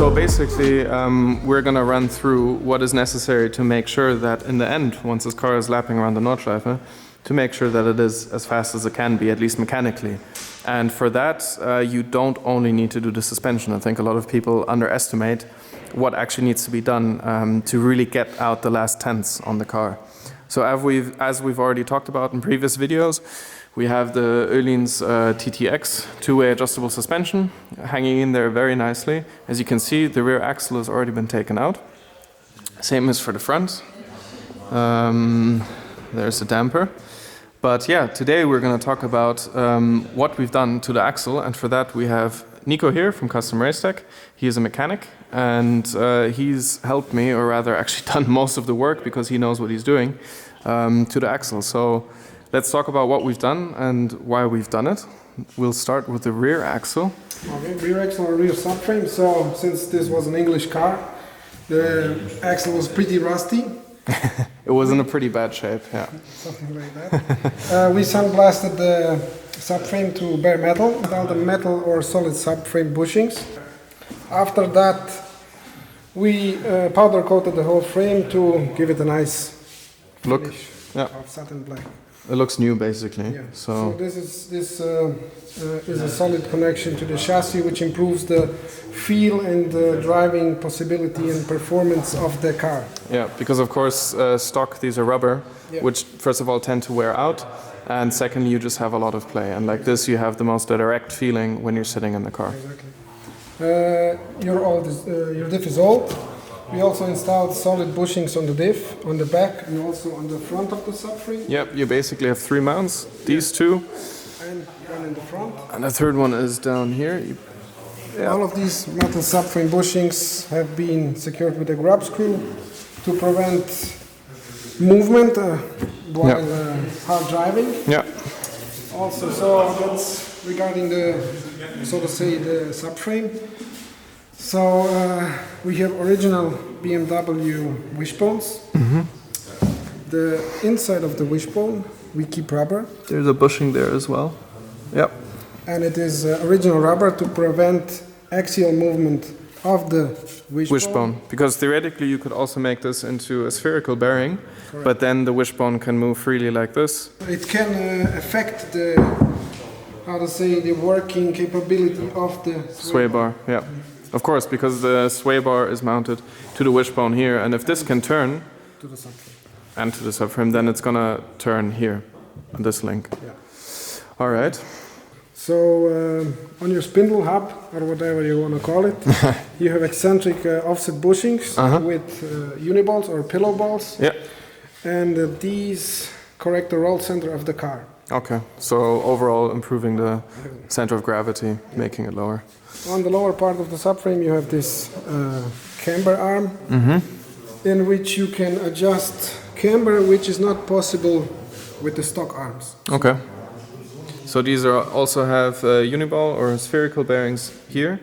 So basically, we're gonna run through what is necessary to make sure that in the end, once this car is lapping around the Nordschleife, to make sure that it is as fast as it can be, at least mechanically. And for that, you don't only need to do the suspension. I think a lot of people underestimate what actually needs to be done to really get out the last tenths on the car. So as we've already talked about in previous videos, we have the Öhlins TTX two-way adjustable suspension hanging in there very nicely. As you can see, the rear axle has already been taken out. Same as for the front. There's the damper. But yeah, today we're going to talk about what we've done to the axle, and for that we have Nico here from Custom RaceTrack. He is a mechanic, and he's helped me, or rather actually done most of the work because he knows what he's doing, to the axle. So let's talk about what we've done and why we've done it. We'll start with the rear axle. Okay, rear axle or rear subframe. So since this was an English car, the axle was pretty rusty. It was in a pretty bad shape, yeah. Something like that. We sandblasted the subframe to bare metal without the metal or solid subframe bushings. After that, we powder coated the whole frame to give it a nice look of satin black. It looks new, basically. Yeah. So this is a solid connection to the chassis, which improves the feel and the driving possibility and performance of the car. Yeah, because of course stock these are rubber, which first of all tend to wear out, and secondly you just have a lot of play. And like this, you have the most direct feeling when you're sitting in the car. Exactly. Your diff is old. We also installed solid bushings on the diff, on the back, and also on the front of the subframe. Yep, you basically have three mounts, these two. And one in the front. And the third one is down here. All of these metal subframe bushings have been secured with a grub screw to prevent movement while hard driving. Yeah. Also, so that's regarding the, so to say, the subframe. So we have original BMW wishbones. Mm-hmm. The inside of the wishbone we keep rubber. There's a bushing there as well. Yep. And it is original rubber to prevent axial movement of the wishbone. Because theoretically you could also make this into a spherical bearing. Correct. But then the wishbone can move freely like this. It can affect the, how to say, the working capability of the sway bar. Yeah. Of course, because the sway bar is mounted to the wishbone here, and if this can turn to the subframe. And to the subframe, then it's gonna turn here on this link. Yeah. All right. So on your spindle hub, or whatever you want to call it, you have eccentric offset bushings with uniballs or pillow balls. Yeah. And these correct the roll center of the car. Okay. So overall improving the center of gravity, making it lower. On the lower part of the subframe you have this camber arm, in which you can adjust camber, which is not possible with the stock arms. Okay. So these are also have uniball or spherical bearings here,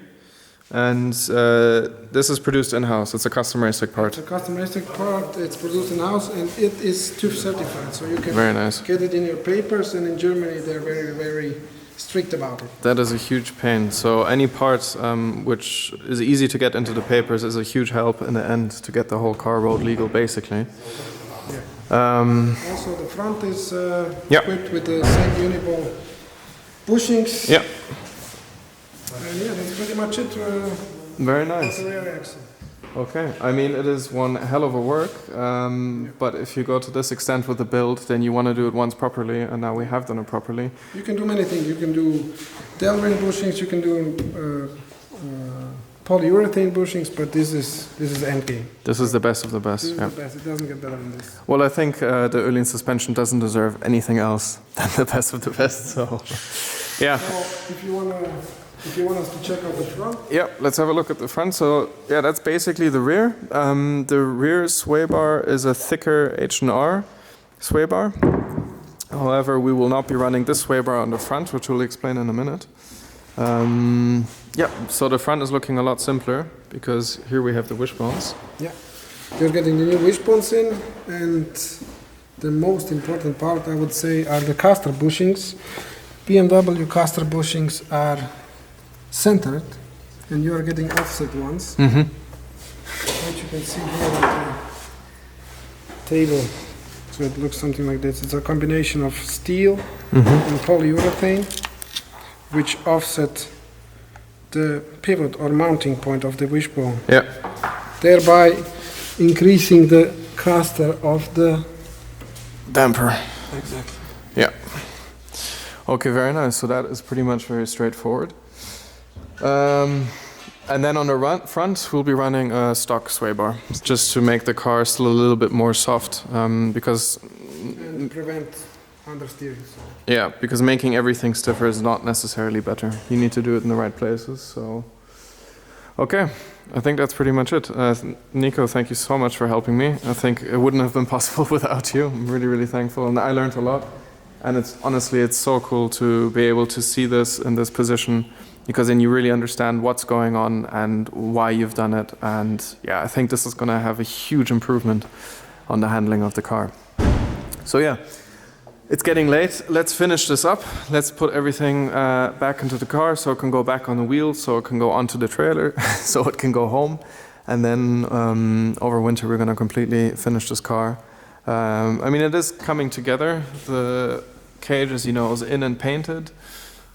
and this is produced in-house. It's a custom RaceTrack part. It's a custom RaceTrack part. It's produced in-house, and it is TÜV certified. So you can very nice. Get it in your papers, and in Germany they're very, very strict about it. That is a huge pain. So any part which is easy to get into the papers is a huge help in the end to get the whole car road legal, basically. Yeah. Also, the front is equipped with the same uniball bushings. Yeah. And yeah, that's pretty much it. Very nice. The rear axle. Okay, I mean it is one hell of a work, but if you go to this extent with the build, then you want to do it once properly, and now we have done it properly. You can do many things. You can do Delrin bushings, you can do polyurethane bushings, but this is end game. This is the best of the best. This is the best. It doesn't get better than this. Well, I think the Öhlins suspension doesn't deserve anything else than the best of the best. So, yeah. So if you want us to check out the front. Yeah, let's have a look at the front. So yeah, that's basically the rear. The rear sway bar is a thicker H&R sway bar. However, we will not be running this sway bar on the front, which we'll explain in a minute. Yeah, so the front is looking a lot simpler because here we have the wishbones. Yeah, you're getting the new wishbones in, and the most important part, I would say, are the caster bushings. BMW caster bushings are centered and you are getting offset ones, Mm-hmm. which you can see here on the table. So it looks something like this. It's a combination of steel and polyurethane, which offset the pivot or mounting point of the wishbone, Yeah. thereby increasing the caster of the Damper. exactly. Yeah. Okay, very nice. So that is pretty much very straightforward. And then on the front, we'll be running a stock sway bar, just to make the car still a little bit more soft, because And prevent understeering. yeah, because making everything stiffer is not necessarily better. You need to do it in the right places. So, okay, I think that's pretty much it. Nico, thank you so much for helping me. I think it wouldn't have been possible without you. I'm really, really thankful, and I learned a lot. And it's honestly, it's so cool to be able to see this in this position, because then you really understand what's going on and why you've done it. And yeah, I think this is going to have a huge improvement on the handling of the car. So yeah, it's getting late. Let's finish this up. Let's put everything back into the car so it can go back on the wheels, so it can go onto the trailer, so it can go home. And then over winter, we're going to completely finish this car. I mean, it is coming together. The cage, as you know, is in and painted.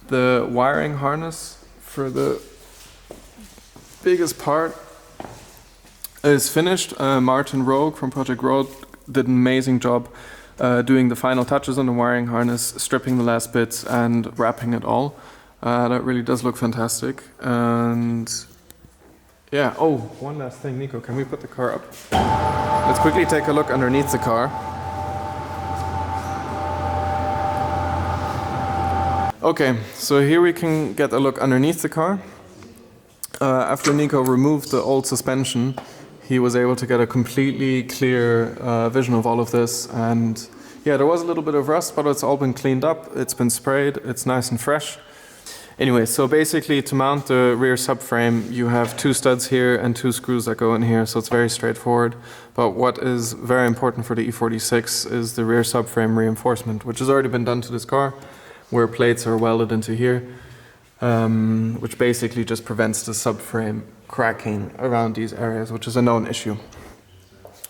The wiring harness for the biggest part is finished. Martin Rogue from Project Road did an amazing job doing the final touches on the wiring harness, stripping the last bits and wrapping it all. That really does look fantastic. And yeah, oh, one last thing, Nico, can we put the car up? Let's quickly take a look underneath the car. Okay, so here we can get a look underneath the car. After Nico removed the old suspension, he was able to get a completely clear vision of all of this. And yeah, there was a little bit of rust, but it's all been cleaned up. It's been sprayed. It's nice and fresh. Anyway, so basically to mount the rear subframe, you have 2 studs here and 2 screws that go in here, so it's very straightforward. But what is very important for the E46 is the rear subframe reinforcement, which has already been done to this car, where plates are welded into here, which basically just prevents the subframe cracking around these areas, which is a known issue.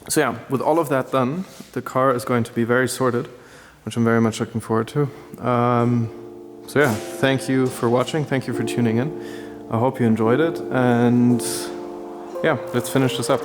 So yeah, with all of that done, the car is going to be very sorted, which I'm very much looking forward to. So yeah, thank you for watching, thank you for tuning in. I hope you enjoyed it, and yeah, let's finish this up.